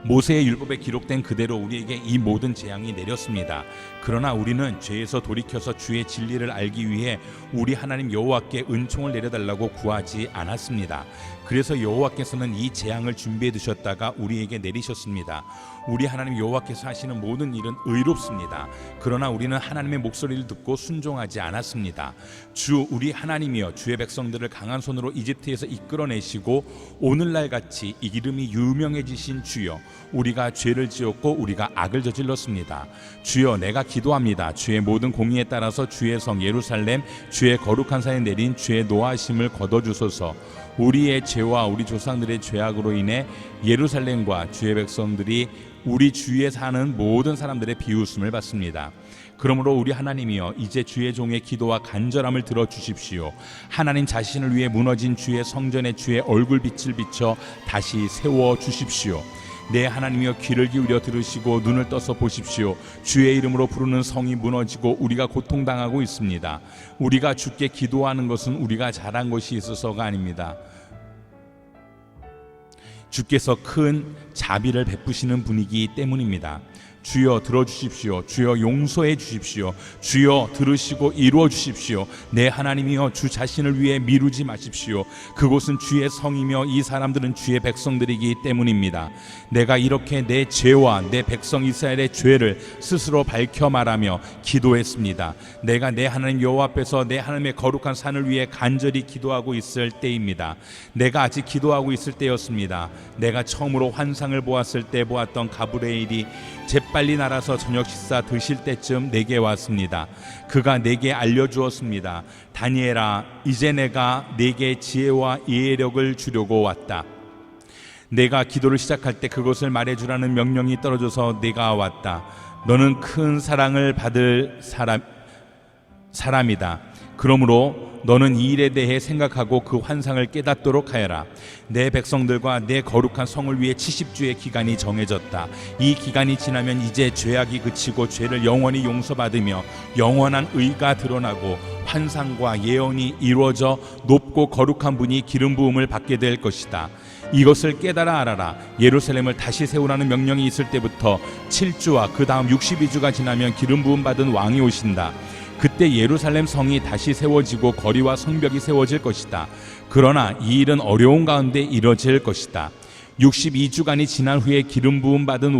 모세의 율법에 기록된 그대로 우리에게 이 모든 재앙이 내렸습니다. 그러나 우리는 죄에서 돌이켜서 주의 진리를 알기 위해 우리 하나님 여호와께 은총을 내려달라고 구하지 않았습니다. 그래서 여호와께서는 이 재앙을 준비해 두셨다가 우리에게 내리셨습니다. 우리 하나님 여호와께서 하시는 모든 일은 의롭습니다. 그러나 우리는 하나님의 목소리를 듣고 순종하지 않았습니다. 주 우리 하나님이여, 주의 백성들을 강한 손으로 이집트에서 이끌어내시고 오늘날 같이 이름이 유명해지신 주여, 우리가 죄를 지었고 우리가 악을 저질렀습니다. 주여, 내가 기도합니다. 주의 모든 공의에 따라서 주의 성 예루살렘 주의 거룩한 산에 내린 주의 노하심을 거둬주소서. 우리의 죄와 우리 조상들의 죄악으로 인해 예루살렘과 주의 백성들이 우리 주위에 사는 모든 사람들의 비웃음을 받습니다. 그러므로 우리 하나님이여, 이제 주의 종의 기도와 간절함을 들어주십시오. 하나님 자신을 위해 무너진 주의 성전에 주의 얼굴빛을 비춰 다시 세워주십시오. 내 하나님이여, 귀를 기울여 들으시고 눈을 떠서 보십시오. 주의 이름으로 부르는 성이 무너지고 우리가 고통당하고 있습니다. 우리가 주께 기도하는 것은 우리가 잘한 것이 있어서가 아닙니다. 주께서 큰 자비를 베푸시는 분이기 때문입니다. 주여 들어주십시오. 주여 용서해 주십시오. 주여 들으시고 이루어 주십시오. 내 하나님이여, 주 자신을 위해 미루지 마십시오. 그곳은 주의 성이며 이 사람들은 주의 백성들이기 때문입니다. 내가 이렇게 내 죄와 내 백성 이스라엘의 죄를 스스로 밝혀 말하며 기도했습니다. 내가 내 하나님 여호와 앞에서 내 하나님의 거룩한 산을 위해 간절히 기도하고 있을 때입니다. 내가 아직 기도하고 있을 때였습니다. 내가 처음으로 환상을 보았을 때 보았던 가브리엘이 재빨리 날아서 저녁 식사 드실 때쯤 내게 왔습니다. 그가 내게 알려주었습니다. 다니엘아, 이제 내가 내게 지혜와 이해력을 주려고 왔다. 내가 기도를 시작할 때 그것을 말해주라는 명령이 떨어져서 내가 왔다. 너는 큰 사랑을 받을 사람이다. 그러므로 너는 이 일에 대해 생각하고 그 환상을 깨닫도록 하여라. 내 백성들과 내 거룩한 성을 위해 70주의 기간이 정해졌다. 이 기간이 지나면 이제 죄악이 그치고 죄를 영원히 용서받으며 영원한 의가 드러나고 환상과 예언이 이루어져 높고 거룩한 분이 기름 부음을 받게 될 것이다. 이것을 깨달아 알아라. 예루살렘을 다시 세우라는 명령이 있을 때부터 7주와 그 다음 62주가 지나면 기름 부음 받은 왕이 오신다. 그때 예루살렘 성이 다시 세워지고 거리와 성벽이 세워질 것이다. 그러나 이 일은 어려운 가운데 이뤄질 것이다. 62주간이 지난 후에 기름 부음 받은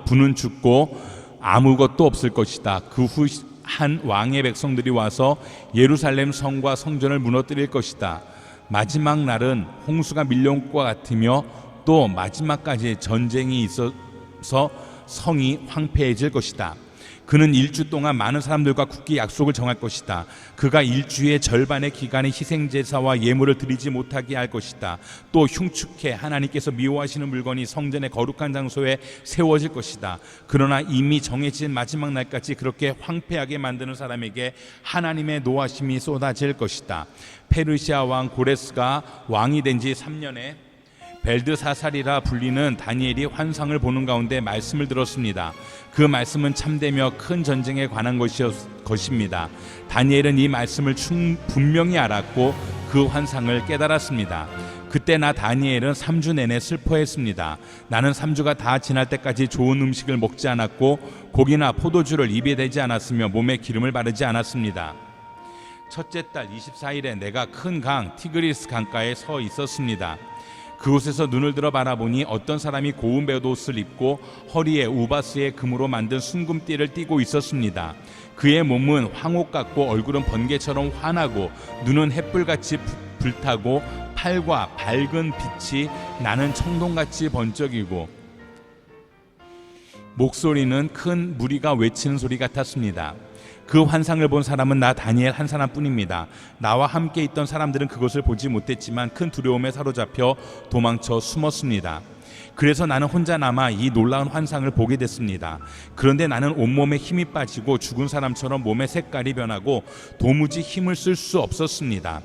분은 죽고 아무것도 없을 것이다. 그 후 한 왕의 백성들이 와서 예루살렘 성과 성전을 무너뜨릴 것이다. 마지막 날은 홍수가 밀려온 것과 같으며 또 마지막까지 전쟁이 있어서 성이 황폐해질 것이다. 그는 1주 동안 많은 사람들과 굳게 약속을 정할 것이다. 그가 1주의 절반의 기간에 희생제사와 예물을 드리지 못하게 할 것이다. 또 흉측해 하나님께서 미워하시는 물건이 성전의 거룩한 장소에 세워질 것이다. 그러나 이미 정해진 마지막 날까지 그렇게 황폐하게 만드는 사람에게 하나님의 노하심이 쏟아질 것이다. 페르시아 왕 고레스가 왕이 된 지 3년에 벨드사살이라 불리는 다니엘이 환상을 보는 가운데 말씀을 들었습니다. 그 말씀은 참되며 큰 전쟁에 관한 것입니다. 다니엘은 이 말씀을 분명히 알았고 그 환상을 깨달았습니다. 그때 나 다니엘은 3주 내내 슬퍼했습니다. 나는 3주가 다 지날 때까지 좋은 음식을 먹지 않았고 고기나 포도주를 입에 대지 않았으며 몸에 기름을 바르지 않았습니다. 첫째 달 24일에 내가 큰 강 티그리스 강가에 서 있었습니다. 그곳에서 눈을 들어 바라보니 어떤 사람이 고운 베옷을 입고 허리에 우바스의 금으로 만든 순금띠를 띠고 있었습니다. 그의 몸은 황옥 같고 얼굴은 번개처럼 환하고 눈은 햇불같이 불타고 팔과 밝은 빛이 나는 청동같이 번쩍이고 목소리는 큰 무리가 외치는 소리 같았습니다. 그 환상을 본 사람은 나 다니엘 한 사람뿐입니다. 나와 함께 있던 사람들은 그것을 보지 못했지만 큰 두려움에 사로잡혀 도망쳐 숨었습니다. 그래서 나는 혼자 남아 이 놀라운 환상을 보게 됐습니다. 그런데 나는 온몸에 힘이 빠지고 죽은 사람처럼 몸의 색깔이 변하고 도무지 힘을 쓸 수 없었습니다.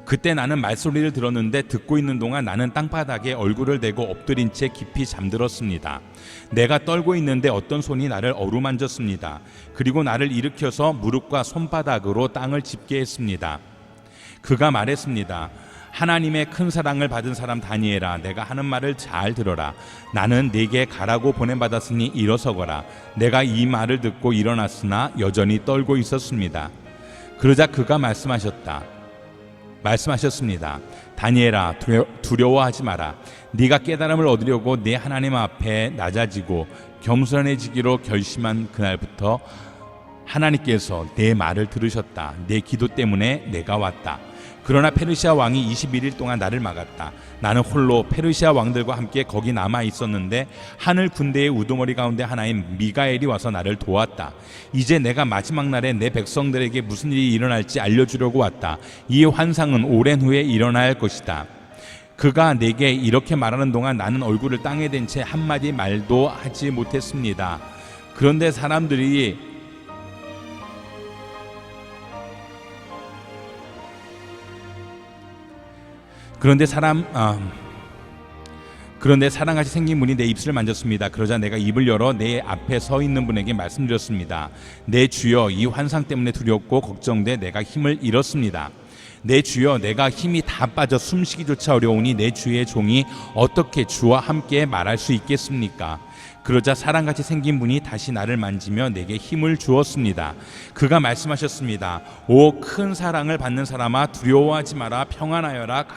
그때 나는 말소리를 들었는데 듣고 있는 동안 나는 땅바닥에 얼굴을 대고 엎드린 채 깊이 잠들었습니다. 내가 떨고 있는데 어떤 손이 나를 어루만졌습니다. 그리고 나를 일으켜서 무릎과 손바닥으로 땅을 짚게 했습니다. 그가 말했습니다. 하나님의 큰 사랑을 받은 사람 다니엘아, 내가 하는 말을 잘 들어라. 나는 네게 가라고 보냄받았으니 일어서거라. 내가 이 말을 듣고 일어났으나 여전히 떨고 있었습니다. 그러자 그가 말씀하셨습니다. 다니엘아, 두려워하지 마라. 네가 깨달음을 얻으려고 네 하나님 앞에 낮아지고 겸손해지기로 결심한 그날부터 하나님께서 내 말을 들으셨다. 내 기도 때문에 내가 왔다. 그러나 페르시아 왕이 21일 동안 나를 막았다. 나는 홀로 페르시아 왕들과 함께 거기 남아 있었는데 하늘 군대의 우두머리 가운데 하나인 미가엘이 와서 나를 도왔다. 이제 내가 마지막 날에 내 백성들에게 무슨 일이 일어날지 알려주려고 왔다. 이 환상은 오랜 후에 일어날 것이다. 그가 내게 이렇게 말하는 동안 나는 얼굴을 땅에 댄 채 한마디 말도 하지 못했습니다. 그런데 사람들이 그런데 사람같이 생긴 분이 내 입술을 만졌습니다. 그러자 내가 입을 열어 내 앞에 서 있는 분에게 말씀드렸습니다. 내 주여, 이 환상 때문에 두렵고 걱정돼 내가 힘을 잃었습니다. 내 주여, 내가 힘이 다 빠져 숨쉬기조차 어려우니 내 주의 종이 어떻게 주와 함께 말할 수 있겠습니까? 그러자 사람같이 생긴 분이 다시 나를 만지며 내게 힘을 주었습니다. 그가 말씀하셨습니다. 오 큰 사랑을 받는 사람아, 두려워하지 마라. 평안하여라.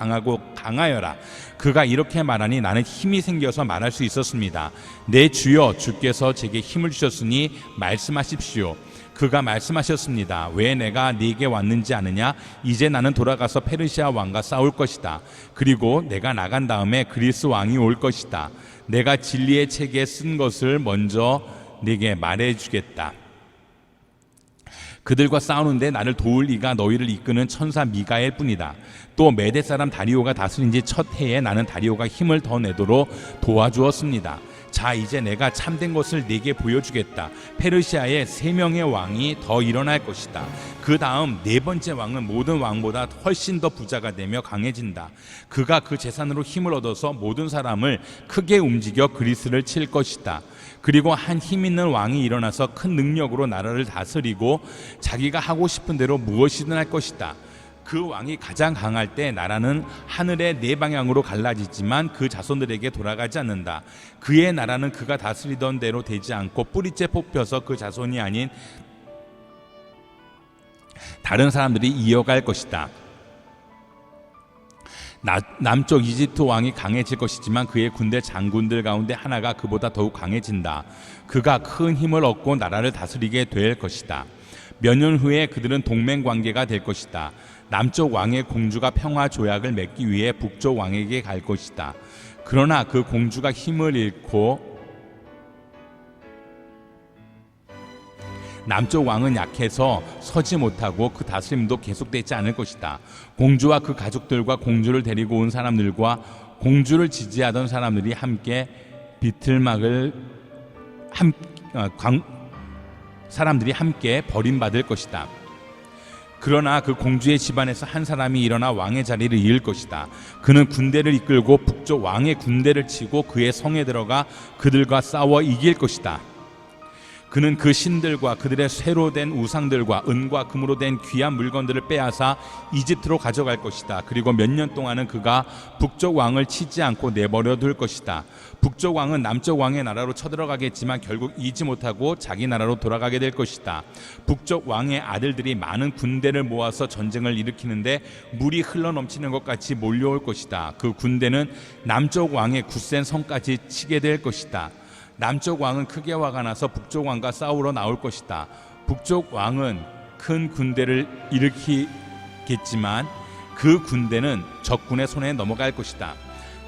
강하여라. 그가 이렇게 말하니 나는 힘이 생겨서 말할 수 있었습니다. 내 주여, 주께서 제게 힘을 주셨으니 말씀하십시오. 그가 말씀하셨습니다. 왜 내가 네게 왔는지 아느냐? 이제 나는 돌아가서 페르시아 왕과 싸울 것이다. 그리고 내가 나간 다음에 그리스 왕이 올 것이다. 내가 진리의 책에 쓴 것을 먼저 네게 말해주겠다. 그들과 싸우는데 나를 도울 이가 너희를 이끄는 천사 미가엘 뿐이다. 또 메대 사람 다리오가 다스린 지 첫 해에 나는 다리오가 힘을 더 내도록 도와주었습니다. 자, 이제 내가 참된 것을 네게 보여주겠다. 페르시아에 3명의 왕이 더 일어날 것이다. 그 다음 4번째 왕은 모든 왕보다 훨씬 더 부자가 되며 강해진다. 그가 그 재산으로 힘을 얻어서 모든 사람을 크게 움직여 그리스를 칠 것이다. 그리고 한 힘 있는 왕이 일어나서 큰 능력으로 나라를 다스리고 자기가 하고 싶은 대로 무엇이든 할 것이다. 그 왕이 가장 강할 때 나라는 하늘의 4방향으로 갈라지지만 그 자손들에게 돌아가지 않는다. 그의 나라는 그가 다스리던 대로 되지 않고 뿌리째 뽑혀서 그 자손이 아닌 다른 사람들이 이어갈 것이다. 남쪽 이집트 왕이 강해질 것이지만 그의 군대 장군들 가운데 하나가 그보다 더욱 강해진다. 그가 큰 힘을 얻고 나라를 다스리게 될 것이다. 몇 년 후에 그들은 동맹 관계가 될 것이다. 남쪽 왕의 공주가 평화 조약을 맺기 위해 북쪽 왕에게 갈 것이다. 그러나 그 공주가 힘을 잃고 남쪽 왕은 약해서 서지 못하고 그 다스림도 계속되지 않을 것이다. 공주와 그 가족들과 공주를 데리고 온 사람들과 공주를 지지하던 사람들이 함께 사람들이 함께 버림받을 것이다. 그러나 그 공주의 집안에서 한 사람이 일어나 왕의 자리를 이을 것이다. 그는 군대를 이끌고 북쪽 왕의 군대를 치고 그의 성에 들어가 그들과 싸워 이길 것이다. 그는 그 신들과 그들의 쇠로 된 우상들과 은과 금으로 된 귀한 물건들을 빼앗아 이집트로 가져갈 것이다. 그리고 몇 년 동안은 그가 북쪽 왕을 치지 않고 내버려 둘 것이다. 북쪽 왕은 남쪽 왕의 나라로 쳐들어가겠지만 결국 이기지 못하고 자기 나라로 돌아가게 될 것이다. 북쪽 왕의 아들들이 많은 군대를 모아서 전쟁을 일으키는데 물이 흘러넘치는 것 같이 몰려올 것이다. 그 군대는 남쪽 왕의 굳센 성까지 치게 될 것이다. 남쪽 왕은 크게 화가 나서 북쪽 왕과 싸우러 나올 것이다. 북쪽 왕은 큰 군대를 일으키겠지만 그 군대는 적군의 손에 넘어갈 것이다.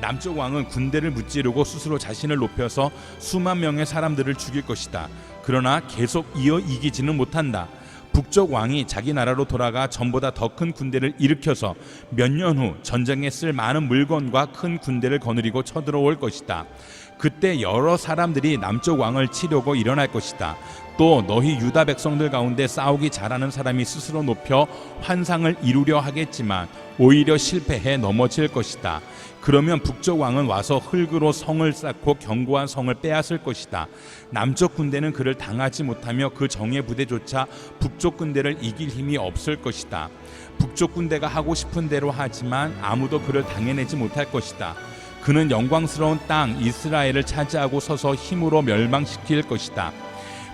남쪽 왕은 군대를 무찌르고 스스로 자신을 높여서 수만 명의 사람들을 죽일 것이다. 그러나 계속 이기지는 못한다. 북쪽 왕이 자기 나라로 돌아가 전보다 더 큰 군대를 일으켜서 몇 년 후 전쟁에 쓸 많은 물건과 큰 군대를 거느리고 쳐들어올 것이다. 그때 여러 사람들이 남쪽 왕을 치려고 일어날 것이다. 또 너희 유다 백성들 가운데 싸우기 잘하는 사람이 스스로 높여 환상을 이루려 하겠지만 오히려 실패해 넘어질 것이다. 그러면 북쪽 왕은 와서 흙으로 성을 쌓고 견고한 성을 빼앗을 것이다. 남쪽 군대는 그를 당하지 못하며 그 정예 부대조차 북쪽 군대를 이길 힘이 없을 것이다. 북쪽 군대가 하고 싶은 대로 하지만 아무도 그를 당해내지 못할 것이다. 그는 영광스러운 땅 이스라엘을 차지하고 서서 힘으로 멸망시킬 것이다.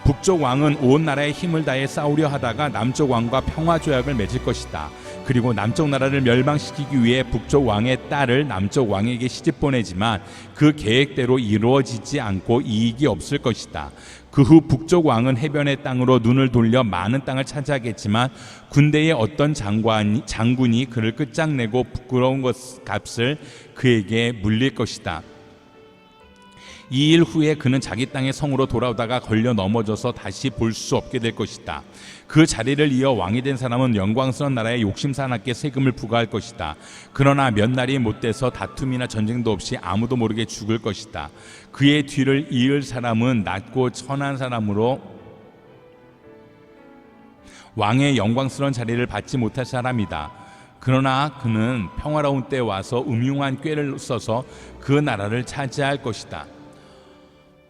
북쪽 왕은 온 나라에 힘을 다해 싸우려 하다가 남쪽 왕과 평화 조약을 맺을 것이다. 그리고 남쪽 나라를 멸망시키기 위해 북쪽 왕의 딸을 남쪽 왕에게 시집 보내지만 그 계획대로 이루어지지 않고 이익이 없을 것이다. 그 후 북쪽 왕은 해변의 땅으로 눈을 돌려 많은 땅을 차지하겠지만 군대의 어떤 장군이 그를 끝장내고 부끄러운 값을 그에게 물릴 것이다. 2일 후에 그는 자기 땅의 성으로 돌아오다가 걸려 넘어져서 다시 볼 수 없게 될 것이다. 그 자리를 이어 왕이 된 사람은 영광스러운 나라의 욕심사납게 세금을 부과할 것이다. 그러나 몇 날이 못 돼서 다툼이나 전쟁도 없이 아무도 모르게 죽을 것이다. 그의 뒤를 이을 사람은 낮고 천한 사람으로 왕의 영광스러운 자리를 받지 못할 사람이다. 그러나 그는 평화로운 때 와서 음흉한 꾀를 써서 그 나라를 차지할 것이다.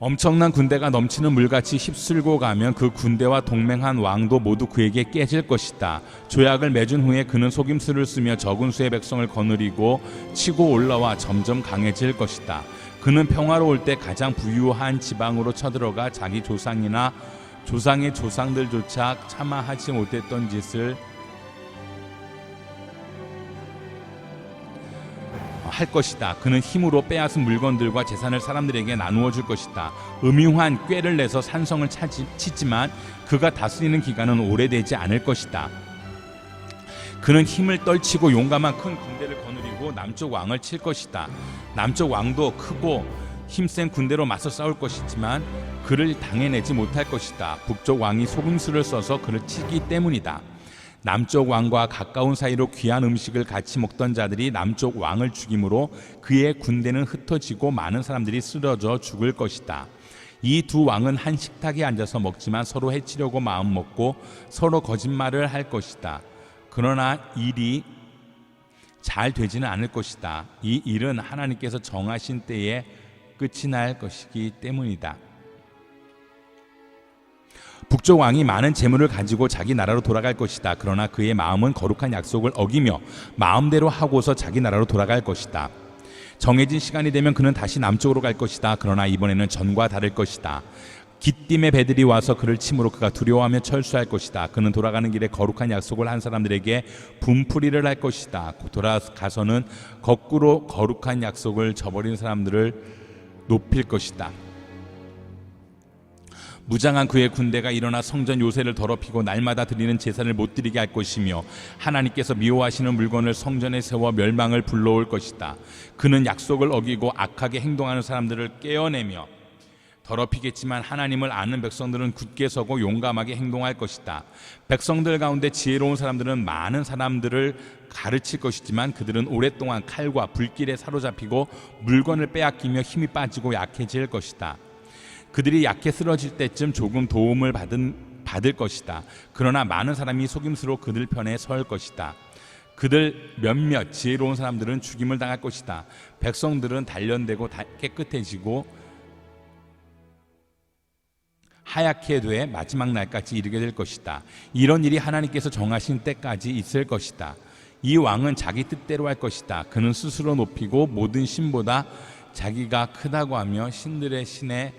엄청난 군대가 넘치는 물같이 휩쓸고 가면 그 군대와 동맹한 왕도 모두 그에게 깨질 것이다. 조약을 맺은 후에 그는 속임수를 쓰며 적은 수의 백성을 거느리고 치고 올라와 점점 강해질 것이다. 그는 평화로울 때 가장 부유한 지방으로 쳐들어가 자기 조상이나 조상의 조상들조차 차마 하지 못했던 짓을 할 것이다. 그는 힘으로 빼앗은 물건들과 재산을 사람들에게 나누어 줄 것이다. 음흉한 꾀를 내서 산성을 치지만 그가 다스리는 기간은 오래되지 않을 것이다. 그는 힘을 떨치고 용감한 큰 군대를 거느리고 남쪽 왕을 칠 것이다. 남쪽 왕도 크고 힘센 군대로 맞서 싸울 것이지만 그를 당해내지 못할 것이다. 북쪽 왕이 속임수를 써서 그를 치기 때문이다. 남쪽 왕과 가까운 사이로 귀한 음식을 같이 먹던 자들이 남쪽 왕을 죽임으로 그의 군대는 흩어지고 많은 사람들이 쓰러져 죽을 것이다. 이 두 왕은 한 식탁에 앉아서 먹지만 서로 해치려고 마음먹고 서로 거짓말을 할 것이다. 그러나 일이 잘 되지는 않을 것이다. 이 일은 하나님께서 정하신 때에 끝이 날 것이기 때문이다. 북쪽 왕이 많은 재물을 가지고 자기 나라로 돌아갈 것이다. 그러나 그의 마음은 거룩한 약속을 어기며 마음대로 하고서 자기 나라로 돌아갈 것이다. 정해진 시간이 되면 그는 다시 남쪽으로 갈 것이다. 그러나 이번에는 전과 다를 것이다. 기띔의 배들이 와서 그를 침으로 그가 두려워하며 철수할 것이다. 그는 돌아가는 길에 거룩한 약속을 한 사람들에게 분풀이를 할 것이다. 돌아가서는 거꾸로 거룩한 약속을 저버린 사람들을 높일 것이다. 무장한 그의 군대가 일어나 성전 요새를 더럽히고 날마다 드리는 제사를 못 드리게 할 것이며 하나님께서 미워하시는 물건을 성전에 세워 멸망을 불러올 것이다. 그는 약속을 어기고 악하게 행동하는 사람들을 깨어내며 더럽히겠지만 하나님을 아는 백성들은 굳게 서고 용감하게 행동할 것이다. 백성들 가운데 지혜로운 사람들은 많은 사람들을 가르칠 것이지만 그들은 오랫동안 칼과 불길에 사로잡히고 물건을 빼앗기며 힘이 빠지고 약해질 것이다. 그들이 약해 쓰러질 때쯤 조금 도움을 받을 것이다. 그러나 많은 사람이 속임수로 그들 편에 설 것이다. 그들 몇몇 지혜로운 사람들은 죽임을 당할 것이다. 백성들은 단련되고 깨끗해지고 하얗게 돼 마지막 날까지 이르게 될 것이다. 이런 일이 하나님께서 정하신 때까지 있을 것이다. 이 왕은 자기 뜻대로 할 것이다. 그는 스스로 높이고 모든 신보다 자기가 크다고 하며 신들의 신에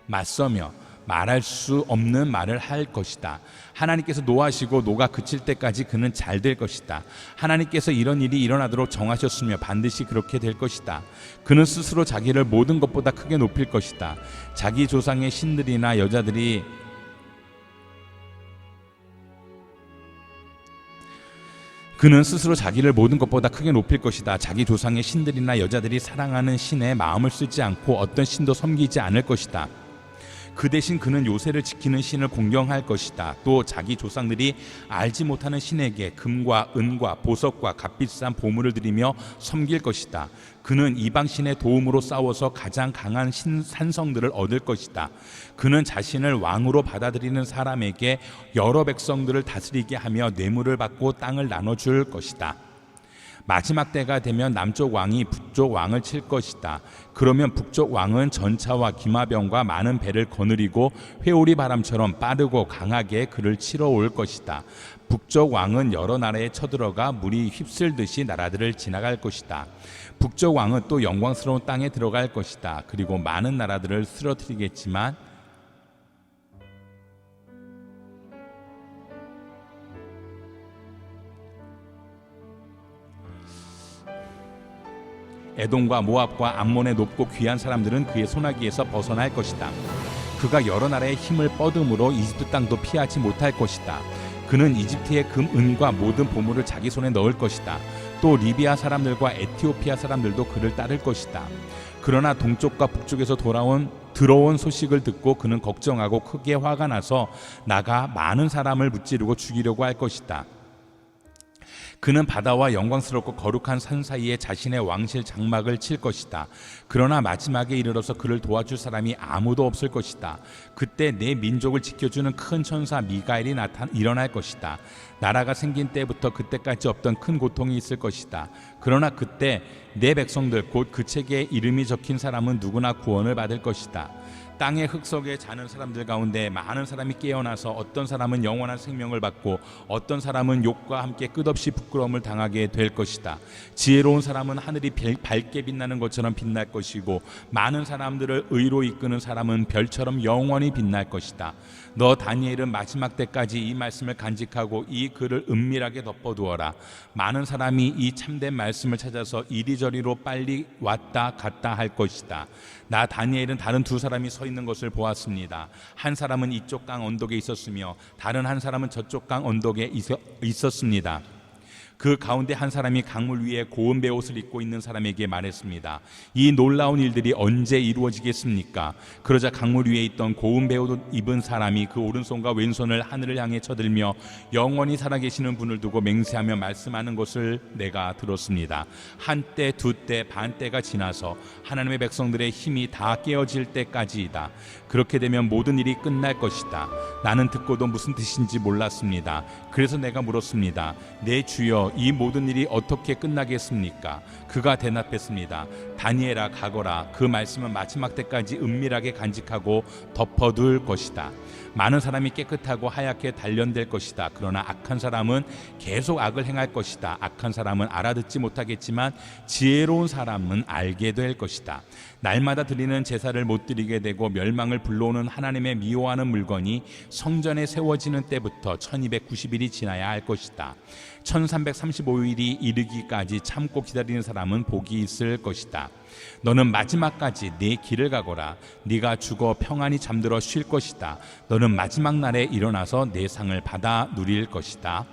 맞서며 말할 수 없는 말을 할 것이다. 하나님께서 노하시고 노가 그칠 때까지 그는 잘 될 것이다. 하나님께서 이런 일이 일어나도록 정하셨으며 반드시 그렇게 될 것이다. 그는 스스로 자기를 모든 것보다 크게 높일 것이다. 자기 조상의 신들이나 여자들이 그는 스스로 자기를 모든 것보다 크게 높일 것이다. 자기 조상의 신들이나 여자들이 사랑하는 신에 마음을 쓰지 않고 어떤 신도 섬기지 않을 것이다. 그 대신 그는 요새를 지키는 신을 공경할 것이다. 또 자기 조상들이 알지 못하는 신에게 금과 은과 보석과 값비싼 보물을 드리며 섬길 것이다. 그는 이방 신의 도움으로 싸워서 가장 강한 산성들을 얻을 것이다. 그는 자신을 왕으로 받아들이는 사람에게 여러 백성들을 다스리게 하며 뇌물을 받고 땅을 나눠줄 것이다. 마지막 때가 되면 남쪽 왕이 북쪽 왕을 칠 것이다. 그러면 북쪽 왕은 전차와 기마병과 많은 배를 거느리고 회오리 바람처럼 빠르고 강하게 그를 치러 올 것이다. 북쪽 왕은 여러 나라에 쳐들어가 물이 휩쓸듯이 나라들을 지나갈 것이다. 북쪽 왕은 또 영광스러운 땅에 들어갈 것이다. 그리고 많은 나라들을 쓰러뜨리겠지만 에돔과 모압과 암몬의 높고 귀한 사람들은 그의 손아귀에서 벗어날 것이다. 그가 여러 나라의 힘을 뻗음으로 이집트 땅도 피하지 못할 것이다. 그는 이집트의 금, 은과 모든 보물을 자기 손에 넣을 것이다. 또 리비아 사람들과 에티오피아 사람들도 그를 따를 것이다. 그러나 동쪽과 북쪽에서 들어온 소식을 듣고 그는 걱정하고 크게 화가 나서 나가 많은 사람을 무찌르고 죽이려고 할 것이다. 그는 바다와 영광스럽고 거룩한 산 사이에 자신의 왕실 장막을 칠 것이다. 그러나 마지막에 이르러서 그를 도와줄 사람이 아무도 없을 것이다. 그때 내 민족을 지켜주는 큰 천사 미가엘이 일어날 것이다. 나라가 생긴 때부터 그때까지 없던 큰 고통이 있을 것이다. 그러나 그때 내 백성들 곧 그 책에 이름이 적힌 사람은 누구나 구원을 받을 것이다. 땅의 흙 속에 자는 사람들 가운데 많은 사람이 깨어나서 어떤 사람은 영원한 생명을 받고 어떤 사람은 욕과 함께 끝없이 부끄러움을 당하게 될 것이다. 지혜로운 사람은 하늘이 밝게 빛나는 것처럼 빛날 것이고 많은 사람들을 의로 이끄는 사람은 별처럼 영원히 빛날 것이다. 너 다니엘은 마지막 때까지 이 말씀을 간직하고 이 글을 은밀하게 덮어두어라. 많은 사람이 이 참된 말씀을 찾아서 이리저리로 빨리 왔다 갔다 할 것이다. 나 다니엘은 다른 두 사람이 서 있는 것을 보았습니다. 한 사람은 이쪽 강 언덕에 있었으며 다른 한 사람은 저쪽 강 언덕에 있었습니다. 그 가운데 한 사람이 강물 위에 고운 베옷을 입고 있는 사람에게 말했습니다. 이 놀라운 일들이 언제 이루어지겠습니까? 그러자 강물 위에 있던 고운 베옷 입은 사람이 그 오른손과 왼손을 하늘을 향해 쳐들며 영원히 살아계시는 분을 두고 맹세하며 말씀하는 것을 내가 들었습니다. 한때, 두때, 반때가 지나서 하나님의 백성들의 힘이 다 깨어질 때까지이다. 그렇게 되면 모든 일이 끝날 것이다. 나는 듣고도 무슨 뜻인지 몰랐습니다. 그래서 내가 물었습니다. 내 주여, 이 모든 일이 어떻게 끝나겠습니까? 그가 대답했습니다. 다니엘아, 가거라. 그 말씀은 마지막 때까지 은밀하게 간직하고 덮어둘 것이다. 많은 사람이 깨끗하고 하얗게 단련될 것이다. 그러나 악한 사람은 계속 악을 행할 것이다. 악한 사람은 알아듣지 못하겠지만 지혜로운 사람은 알게 될 것이다. 날마다 드리는 제사를 못 드리게 되고 멸망을 불러오는 하나님의 미워하는 물건이 성전에 세워지는 때부터 1290일이 지나야 할 것이다. 1335일이 이르기까지 참고 기다리는 사람은 복이 있을 것이다. 너는 마지막까지 네 길을 가거라. 네가 죽어 평안히 잠들어 쉴 것이다. 너는 마지막 날에 일어나서 내 상을 받아 누릴 것이다.